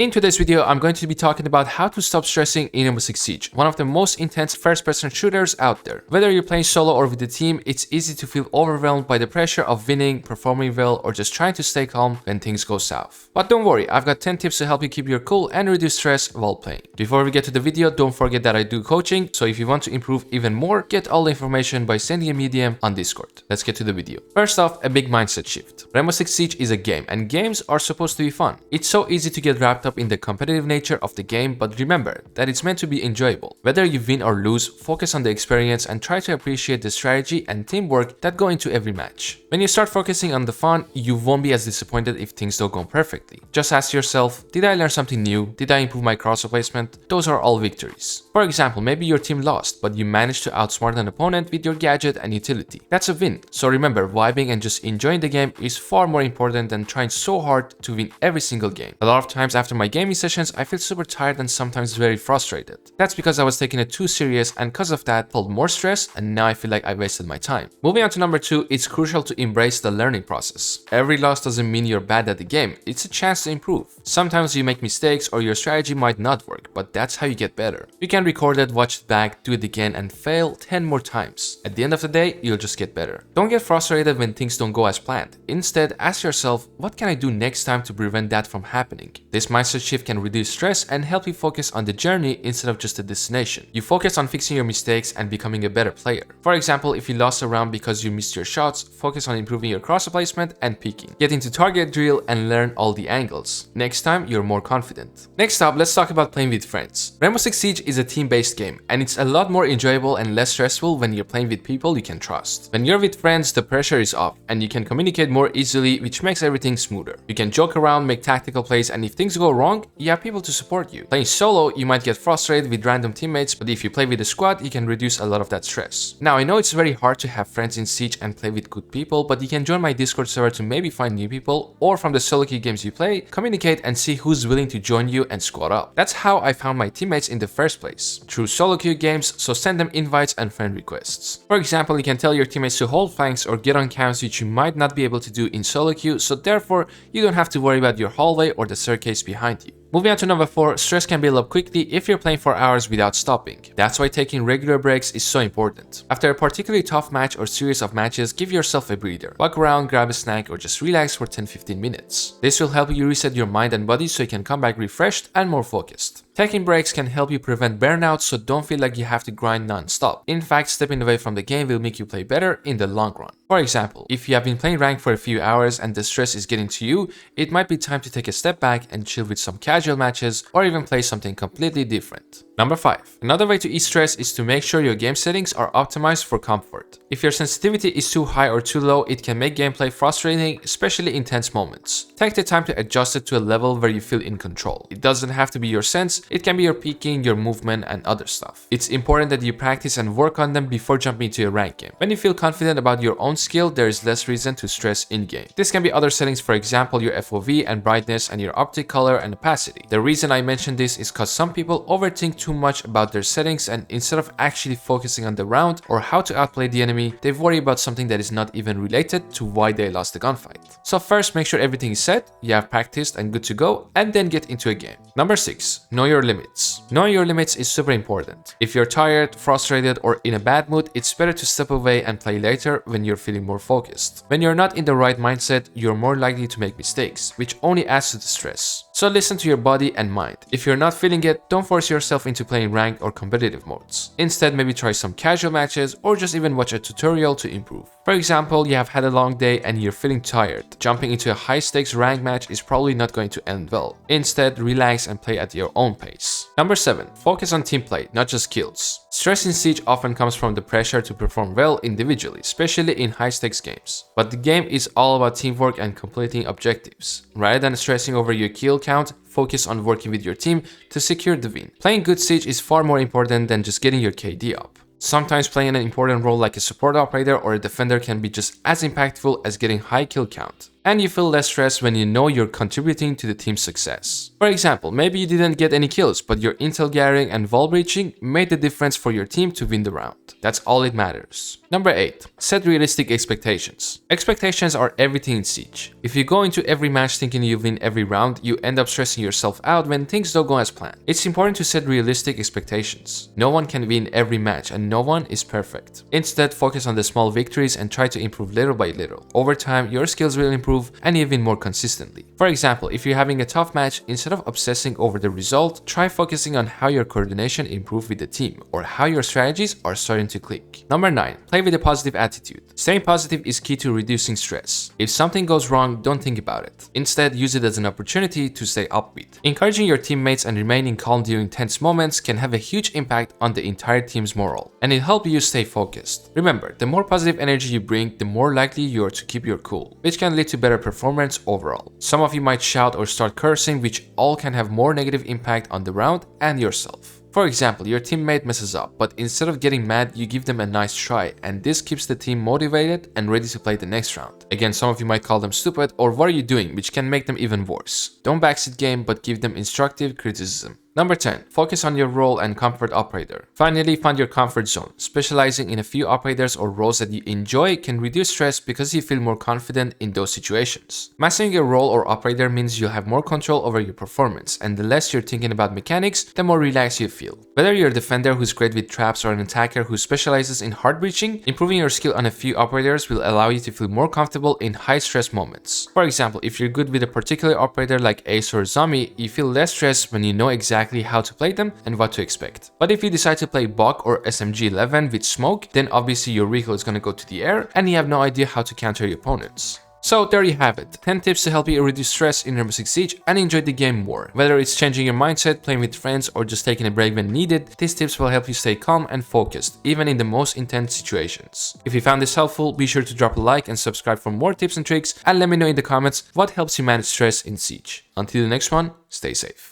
In today's video, I'm going to be talking about how to stop stressing in Rainbow Six Siege, one of the most intense first-person shooters out there. Whether you're playing solo or with a team, it's easy to feel overwhelmed by the pressure of winning, performing well, or just trying to stay calm when things go south. But don't worry, I've got 10 tips to help you keep your cool and reduce stress while playing. Before we get to the video, don't forget that I do coaching, so if you want to improve even more, get all the information by sending a medium on Discord. Let's get to the video. First off, a big mindset shift. Rainbow Six Siege is a game, and games are supposed to be fun. It's so easy to get wrapped up in the competitive nature of the game, but remember that it's meant to be enjoyable. Whether you win or lose, focus on the experience and try to appreciate the strategy and teamwork that go into every match. When you start focusing on the fun, you won't be as disappointed if things don't go perfectly. Just ask yourself, did I learn something new? Did I improve my crossbow placement? Those are all victories. For example, maybe your team lost, but you managed to outsmart an opponent with your gadget and utility. That's a win. So remember, vibing and just enjoying the game is far more important than trying so hard to win every single game. A lot of times after my gaming sessions, I feel super tired and sometimes very frustrated. That's because I was taking it too serious, and because of that, felt more stress, and now I feel like I wasted my time. Moving on to number 2, it's crucial to embrace the learning process. Every loss doesn't mean you're bad at the game, it's a chance to improve. Sometimes you make mistakes or your strategy might not work, but that's how you get better. You can record it, watch it back, do it again, and fail 10 more times. At the end of the day, you'll just get better. Don't get frustrated when things don't go as planned. Instead, ask yourself, what can I do next time to prevent that from happening? This mindset shift can reduce stress and help you focus on the journey instead of just the destination. You focus on fixing your mistakes and becoming a better player. For example, if you lost a round because you missed your shots, focus on improving your crossbow placement and peeking. Get into target drill and learn all the angles. Next time, you're more confident. Next up, let's talk about playing with friends. Rainbow Six Siege is a team-based game, and it's a lot more enjoyable and less stressful when you're playing with people you can trust. When you're with friends, the pressure is off, and you can communicate more easily, which makes everything smoother. You can joke around, make tactical plays, and if things go wrong, you have people to support you. Playing solo, you might get frustrated with random teammates, but if you play with a squad, you can reduce a lot of that stress. Now, I know it's very hard to have friends in Siege and play with good people, but you can join my Discord server to maybe find new people, or from the solo queue games you play, communicate and see who's willing to join you and squad up. That's how I found my teammates in the first place, through solo queue games, so send them invites and friend requests. For example, you can tell your teammates to hold flanks or get on camps, which you might not be able to do in solo queue, so therefore, you don't have to worry about your hallway or the staircase behind you. Moving on to number 4, stress can build up quickly if you're playing for hours without stopping. That's why taking regular breaks is so important. After a particularly tough match or series of matches, give yourself a breather. Walk around, grab a snack, or just relax for 10-15 minutes. This will help you reset your mind and body so you can come back refreshed and more focused. Taking breaks can help you prevent burnout, so don't feel like you have to grind non-stop. In fact, stepping away from the game will make you play better in the long run. For example, if you have been playing ranked for a few hours and the stress is getting to you, it might be time to take a step back and chill with some casual matches or even play something completely different. Number 5. Another way to ease stress is to make sure your game settings are optimized for comfort. If your sensitivity is too high or too low, it can make gameplay frustrating, especially in tense moments. Take the time to adjust it to a level where you feel in control. It doesn't have to be your sense, it can be your peeking, your movement, and other stuff. It's important that you practice and work on them before jumping into a ranked game. When you feel confident about your own skill, there is less reason to stress in-game. This can be other settings, for example, your FOV and brightness and your optic color and opacity. The reason I mention this is because some people overthink too much about their settings, and instead of actually focusing on the round or how to outplay the enemy, they worry about something that is not even related to why they lost the gunfight. So first, make sure everything is set, you have practiced and good to go, and then get into a game. Number 6. Know your limits. Knowing your limits is super important. If you're tired, frustrated, or in a bad mood, it's better to step away and play later when you're feeling more focused. When you're not in the right mindset, you're more likely to make mistakes, which only adds to the stress. So listen to your body and mind. If you're not feeling it, don't force yourself into playing ranked or competitive modes. Instead, maybe try some casual matches or just even watch a tutorial to improve. For example, you have had a long day and you're feeling tired. Jumping into a high-stakes ranked match is probably not going to end well. Instead, relax and play at your own pace. Number 7. Focus on team play, not just kills. Stress in Siege often comes from the pressure to perform well individually, especially in high-stakes games. But the game is all about teamwork and completing objectives. Rather than stressing over your kill count, focus on working with your team to secure the win. Playing good Siege is far more important than just getting your KD up. Sometimes playing an important role like a support operator or a defender can be just as impactful as getting high kill count. And you feel less stressed when you know you're contributing to the team's success. For example, maybe you didn't get any kills, but your intel gathering and wall breaching made the difference for your team to win the round. That's all it matters. Number 8. Set realistic expectations. Expectations are everything in Siege. If you go into every match thinking you win every round, you end up stressing yourself out when things don't go as planned. It's important to set realistic expectations. No one can win every match and no one is perfect. Instead, focus on the small victories and try to improve little by little. Over time, your skills will improve and you win more consistently. For example, if you're having a tough match, instead of obsessing over the result, try focusing on how your coordination improved with the team or how your strategies are starting to click. Number 9. Play with a positive attitude. Staying positive is key to reducing stress. If something goes wrong, don't think about it. Instead, use it as an opportunity to stay upbeat. Encouraging your teammates and remaining calm during tense moments can have a huge impact on the entire team's morale, and it helps you stay focused. Remember, the more positive energy you bring, the more likely you are to keep your cool, which can lead to better performance overall. Some of you might shout or start cursing, which all can have more negative impact on the round and yourself. For example, your teammate messes up, but instead of getting mad, you give them a nice try, and this keeps the team motivated and ready to play the next round. Again, some of you might call them stupid or what are you doing, which can make them even worse. Don't backseat game, but give them instructive criticism. Number 10. Focus on your role and comfort operator. Finally, find your comfort zone. Specializing in a few operators or roles that you enjoy can reduce stress because you feel more confident in those situations. Mastering your role or operator means you'll have more control over your performance, and the less you're thinking about mechanics, the more relaxed you feel. Whether you're a defender who's great with traps or an attacker who specializes in hard breaching, improving your skill on a few operators will allow you to feel more comfortable in high-stress moments. For example, if you're good with a particular operator like Ace or Zombie, you feel less stressed when you know exactly how to play them and what to expect. But if you decide to play Buck or SMG-11 with smoke, then obviously your recoil is going to go to the air and you have no idea how to counter your opponents. So there you have it, 10 tips to help you reduce stress in Rainbow Six Siege and enjoy the game more. Whether it's changing your mindset, playing with friends, or just taking a break when needed, these tips will help you stay calm and focused, even in the most intense situations. If you found this helpful, be sure to drop a like and subscribe for more tips and tricks, and let me know in the comments what helps you manage stress in Siege. Until the next one, stay safe.